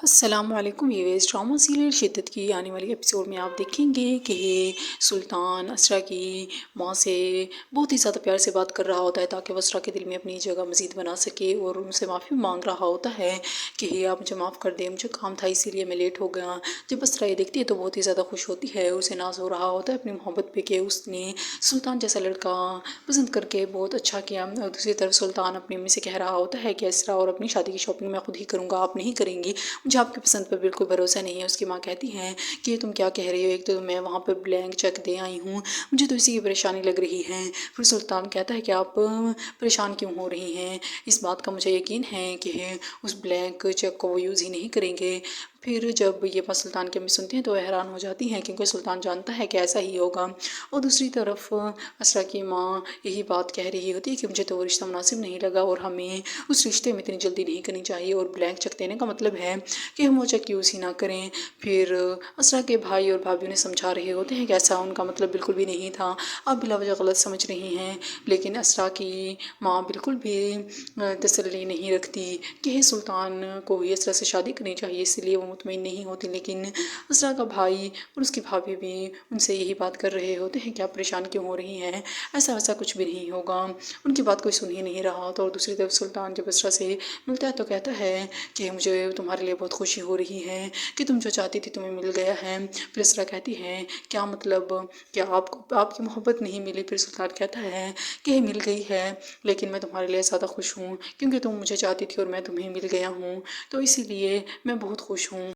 السلام علیکم viewers, drama serial شدت کی آنے والی ایپیسوڈ میں آپ دیکھیں گے کہ سلطان اسرا کی ماں سے بہت ہی زیادہ پیار سے بات کر رہا ہوتا ہے تاکہ وہ اسرا کے دل میں اپنی جگہ مزید بنا سکے، اور ان سے معافی مانگ رہا ہوتا ہے کہ آپ مجھے معاف کر دیں، مجھے کام تھا اسی لیے میں لیٹ ہو گیا۔ جب اسرا یہ دیکھتی ہے تو بہت ہی زیادہ خوش ہوتی ہے، اسے ناز ہو رہا ہوتا ہے اپنی محبت پہ کہ اس نے سلطان جیسا لڑکا پسند کر کے بہت اچھا کیا۔ اور دوسری طرف سلطان اپنی امی سے کہہ رہا ہوتا ہے کہ اسرا اور اپنی شادی کی شاپنگ میں خود ہی کروں گا، آپ نہیں کریں گی، مجھے آپ کی پسند پر بالکل بھروسہ نہیں ہے۔ اس کی ماں کہتی ہیں کہ یہ تم کیا کہہ رہی ہو، ایک تو میں وہاں پہ بلینک چیک دے آئی ہوں، مجھے تو اسی کی پریشانی لگ رہی ہے۔ پھر سلطان کہتا ہے کہ آپ پریشان کیوں ہو رہی ہیں، اس بات کا مجھے یقین ہے کہ اس بلینک چیک کو وہ یوز ہی نہیں کریں گے۔ پھر جب یہ بات سلطان کی امی سنتی ہیں تو وہ حیران ہو جاتی ہیں، کیونکہ سلطان جانتا ہے کہ ایسا ہی ہوگا۔ اور دوسری طرف اسرا کی ماں یہی بات کہہ رہی ہوتی ہے کہ مجھے تو وہ رشتہ مناسب نہیں لگا، اور ہمیں اس رشتے میں اتنی جلدی نہیں کرنی چاہیے، اور بلینک چیک دینے کا مطلب ہے کہ ہم وہ چیک یوز ہی نہ کریں۔ پھر اسرا کے بھائی اور بھابھی انہیں سمجھا رہے ہوتے ہیں کہ ایسا ان کا مطلب بالکل بھی نہیں تھا، آپ بلا وجہ غلط سمجھ رہی ہیں۔ لیکن اسرا کی ماں بالکل بھی تسلی نہیں رکھتی کہ سلطان کو ہی اسرا سے شادی کرنی چاہیے، اس لیے وہ مطمئن نہیں ہوتی۔ لیکن اسرا کا بھائی اور اس کی بھابھی بھی ان سے یہی بات کر رہے ہوتے ہیں کہ آپ پریشان کیوں ہو رہی ہیں، ایسا ویسا کچھ بھی نہیں ہوگا، ان کی بات کوئی سن ہی نہیں رہا ہوتا۔ اور دوسری طرف سلطان جب اسرا سے ملتا ہے تو کہتا ہے کہ مجھے تمہارے لیے بہت خوشی ہو رہی ہے کہ تم جو چاہتی تھی تمہیں مل گیا ہے۔ پھر اسرا کہتی ہے کیا مطلب، کیا آپ کو آپ کی محبت نہیں ملی؟ پھر سلطان کہتا ہے کہ مل گئی ہے، لیکن میں تمہارے لیے زیادہ خوش ہوں، کیونکہ تم مجھے چاہتی تھی اور میں تمہیں مل گیا ہوں، تو اسی لیے میں بہت خوش ہوں۔